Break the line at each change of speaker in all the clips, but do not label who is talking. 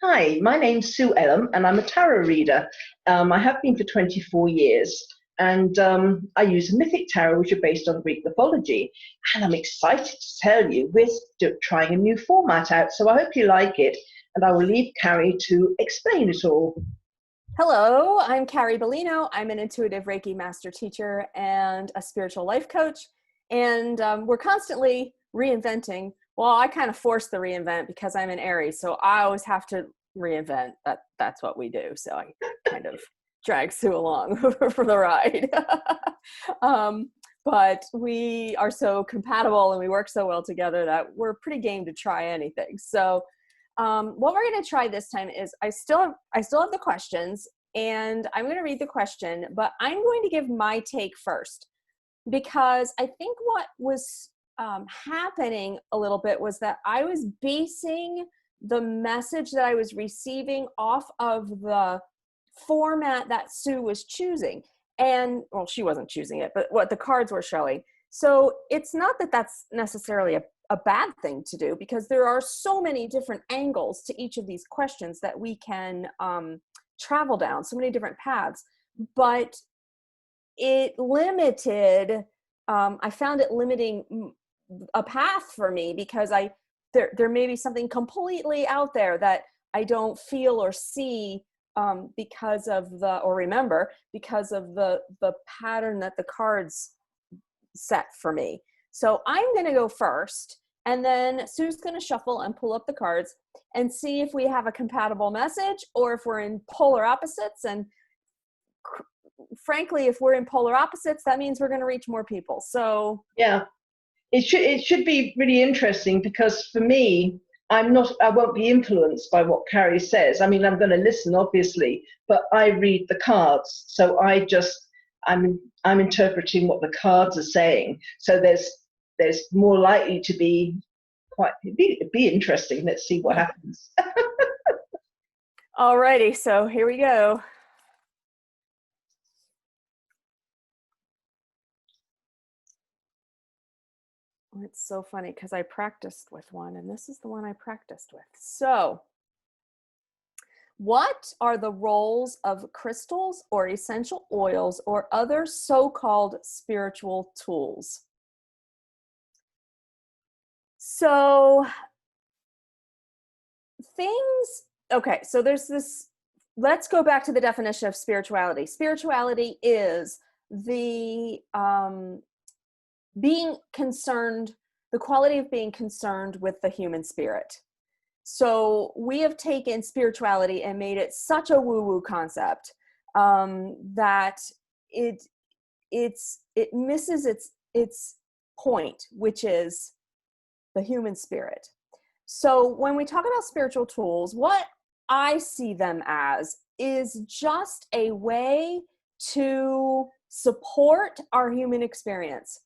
Hi, my name's Sue Ellam, and I'm a tarot reader. I have been for 24 years, and I use mythic tarot, which are based on Greek mythology. And I'm excited to tell you we're trying a new format out, so I hope you like it. And I will leave Carrie to explain it all.
Hello, I'm Carrie Beleno. I'm an intuitive Reiki master teacher and a spiritual life coach. And we're constantly reinventing. Well, I kind of force the reinvent because I'm an Aries, so I always have to reinvent. That's what we do. So I kind of drag Sue along for the ride. But we are so compatible and we work so well together that we're pretty game to try anything. So what we're going to try this time is I still have the questions, and I'm going to read the question, but I'm going to give my take first, because I think what was happening a little bit was that I was basing the message that I was receiving off of the format that Sue was choosing. And, well, she wasn't choosing it, but what the cards were showing. So it's not that that's necessarily a bad thing to do, because there are so many different angles to each of these questions that we can travel down, so many different paths. But it limited, I found it limiting a path for me, because there may be something completely out there that I don't feel or see because of remember because of the pattern that the cards set for me. So I'm going to go first, and then Sue's going to shuffle and pull up the cards and see if we have a compatible message or if we're in polar opposites. And frankly, if we're in polar opposites, that means we're going to reach more people. So
Yeah, it should be really interesting, because for me, I won't be influenced by what Carrie says. I mean, I'm going to listen, obviously, but I read the cards, so I'm interpreting what the cards are saying. So there's more likely to be be interesting. Let's see what happens.
alrighty, so here we go. It's so funny because I practiced with one, and this is the one I practiced with. So, what are the roles of crystals or essential oils or other so-called spiritual tools? So, so there's this, let's go back to the definition of spirituality. Spirituality is the being concerned, the quality of being concerned with the human spirit. So we have taken spirituality and made it such a woo-woo concept that it misses its point, which is the human spirit. So when we talk about spiritual tools, what I see them as is just a way to support our human experience,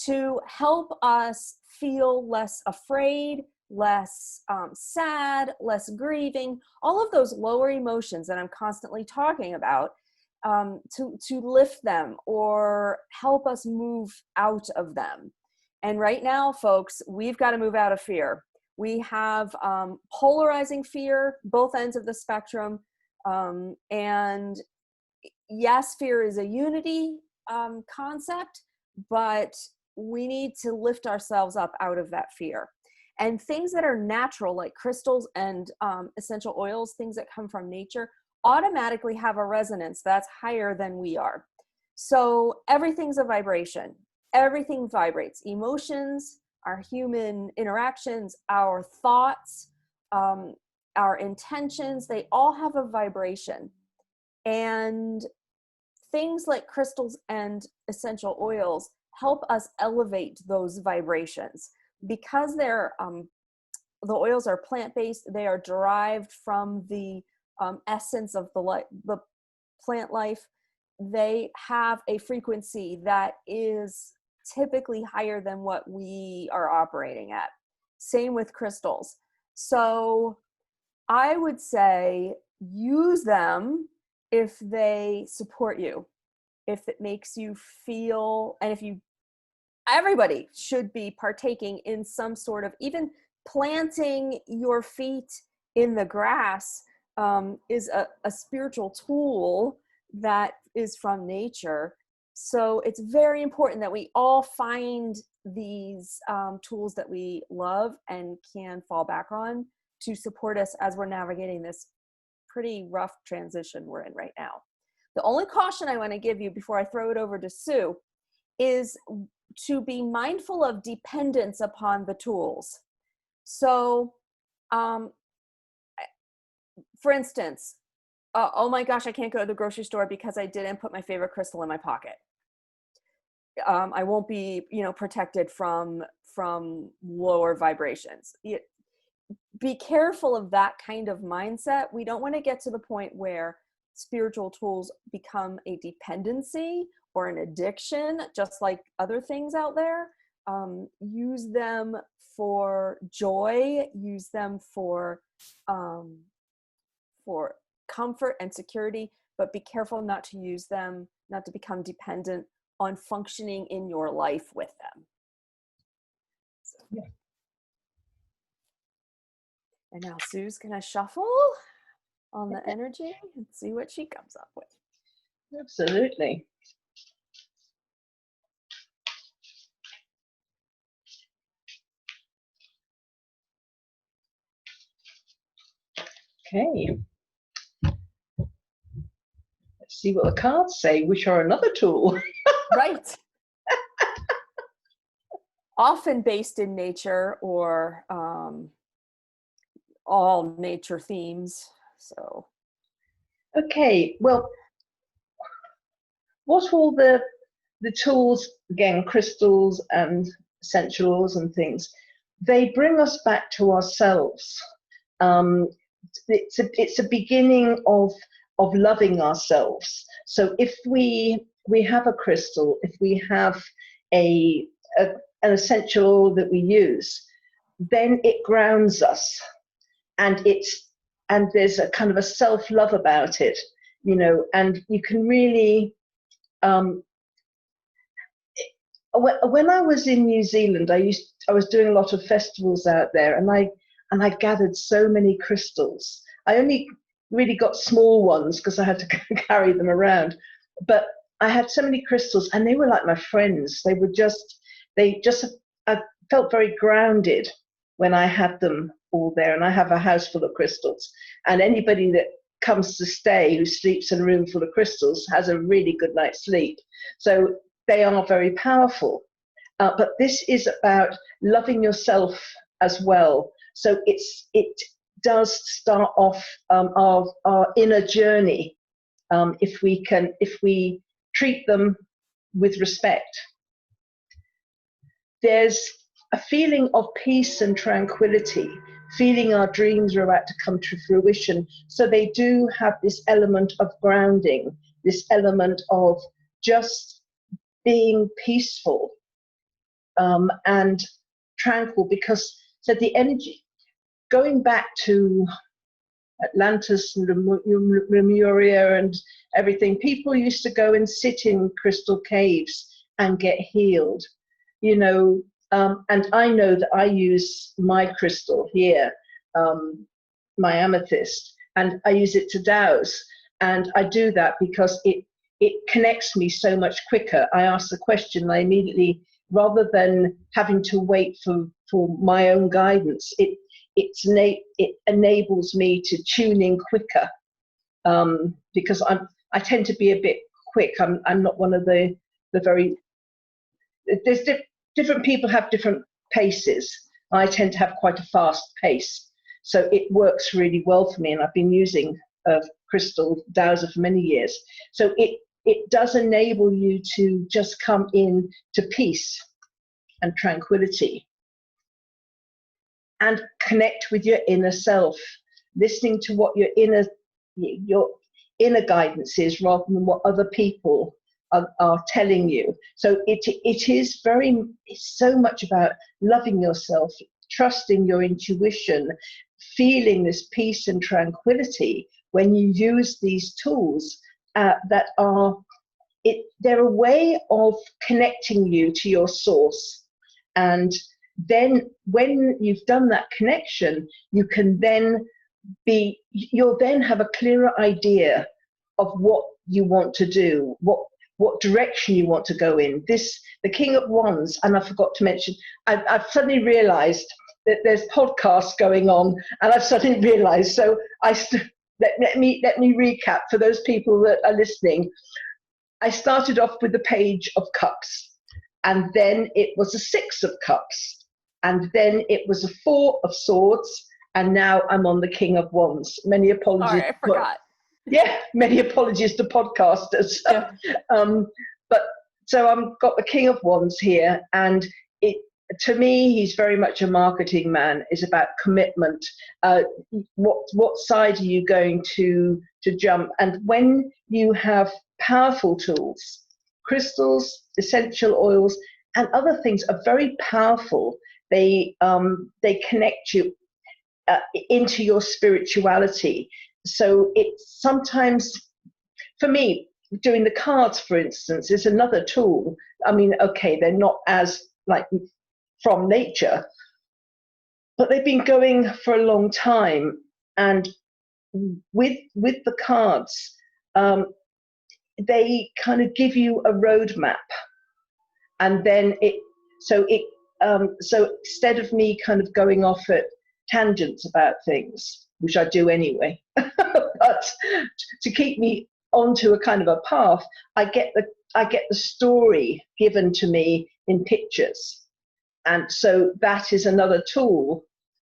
to help us feel less afraid, less sad, less grieving, all of those lower emotions that I'm constantly talking about, to lift them or help us move out of them. And right now, folks, we've got to move out of fear. We have polarizing fear, both ends of the spectrum. And yes, fear is a unity concept, but we need to lift ourselves up out of that fear. And things that are natural, like crystals and essential oils, things that come from nature, automatically have a resonance that's higher than we are. So everything's a vibration. Everything vibrates. Emotions, our human interactions, our thoughts, our intentions, they all have a vibration. And things like crystals and essential oils help us elevate those vibrations. Because the oils are plant-based, they are derived from the essence of the plant life. They have a frequency that is typically higher than what we are operating at. Same with crystals. So I would say use them if they support you, if it makes you feel, and everybody should be partaking in some sort of, even planting your feet in the grass is a spiritual tool that is from nature. So it's very important that we all find these tools that we love and can fall back on to support us as we're navigating this pretty rough transition we're in right now. The only caution I want to give you before I throw it over to Sue is to be mindful of dependence upon the tools. So, for instance, oh my gosh, I can't go to the grocery store because I didn't put my favorite crystal in my pocket. I won't be, protected from lower vibrations. Be careful of that kind of mindset. We don't want to get to the point where spiritual tools become a dependency or an addiction, just like other things out there. Use them for joy, use them for comfort and security, but be careful not to use them, not to become dependent on functioning in your life with them. So.
Yeah.
And now Sue's gonna shuffle on the energy and see what she comes up with.
Absolutely. Okay. Let's see what the cards say. Wish are another tool.
Right. Often based in nature or all nature themes. So.
Okay. Well, what all the tools, again, crystals and essential oils and things, they bring us back to ourselves. It's a beginning of loving ourselves. So if we have a crystal, if we have an essential oil that we use, then it grounds us, and there's a kind of a self-love about it, and you can really. When I was in New Zealand, I was doing a lot of festivals out there, and I gathered so many crystals. I only really got small ones because I had to carry them around, but I had so many crystals, and they were like my friends. I felt very grounded when I had them all there, and I have a house full of crystals, and anybody that comes to stay who sleeps in a room full of crystals has a really good night's sleep. So they are very powerful. But this is about loving yourself as well. So it does start off our inner journey if we treat them with respect. There's a feeling of peace and tranquility, feeling our dreams are about to come to fruition. So they do have this element of grounding, this element of just being peaceful and tranquil, because so the energy, going back to Atlantis and Lemuria and everything, people used to go and sit in crystal caves and get healed, and I know that I use my crystal here, my amethyst, and I use it to dowse, and I do that because it connects me so much quicker. I ask the question, I immediately, rather than having to wait for my own guidance, it enables me to tune in quicker, because I tend to be a bit quick. I'm not one of the very. There's different people have different paces. I tend to have quite a fast pace, so it works really well for me. And I've been using crystal dowser for many years, so it does enable you to just come in to peace and tranquility and connect with your inner self, listening to what your inner guidance is rather than what other people are telling you. So it's so much about loving yourself, trusting your intuition, feeling this peace and tranquility when you use these tools that they're a way of connecting you to your source. And then when you've done that connection, you can then you'll then have a clearer idea of what you want to do, what direction you want to go in. The King of Wands, and I forgot to mention, I've suddenly realized that there's podcasts going on, and I've suddenly realized, so let me recap for those people that are listening. I started off with the Page of Cups, and then it was a Six of Cups, and then it was a Four of Swords, and now I'm on the King of Wands. Many apologies.
Sorry, I forgot.
Yeah, many apologies to podcasters.
Yeah.
But so I've got the King of Wands here, and to me, he's very much a marketing man. It's about commitment. What side are you going to jump? And when you have powerful tools, crystals, essential oils, and other things are very powerful. They connect you into your spirituality. So it's sometimes, for me, doing the cards, for instance, is another tool. I mean, okay, they're not as like from nature, but they've been going for a long time. And with the cards, they kind of give you a roadmap, and then so instead of me kind of going off at tangents about things, which I do anyway, but to keep me onto a kind of a path, I get the story given to me in pictures. And so that is another tool,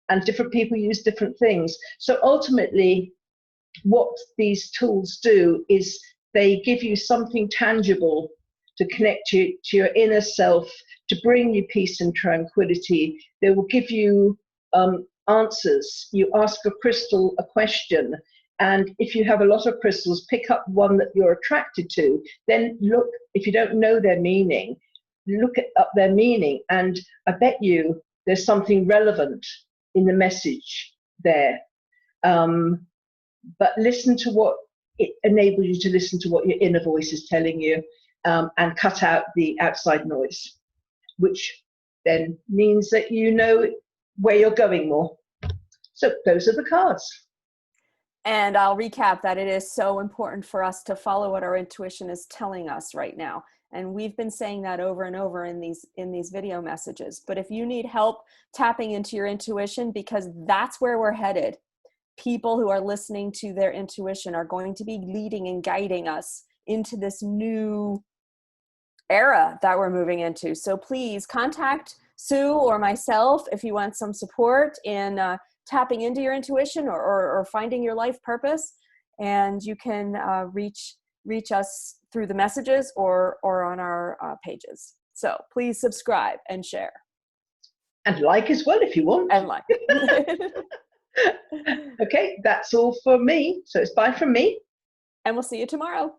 and different people use different things. So ultimately, what these tools do is they give you something tangible to connect you to your inner self, to bring you peace and tranquility. They will give you answers. You ask a crystal a question, and if you have a lot of crystals, pick up one that you're attracted to. Then look, if you don't know their meaning, look up their meaning, and I bet you there's something relevant in the message there. But listen to what it enables you to listen to what your inner voice is telling you, and cut out the outside noise, which then means that you know where you're going more. So those are the cards.
And I'll recap that it is so important for us to follow what our intuition is telling us right now. And we've been saying that over and over in these video messages. But if you need help tapping into your intuition, because that's where we're headed, people who are listening to their intuition are going to be leading and guiding us into this new era that we're moving into. So please contact Sue or myself if you want some support in tapping into your intuition or finding your life purpose. And you can reach us through the messages or on our pages. So please subscribe and share.
And like as well if you want.
And like.
Okay, that's all for me. So it's bye from me.
And we'll see you tomorrow.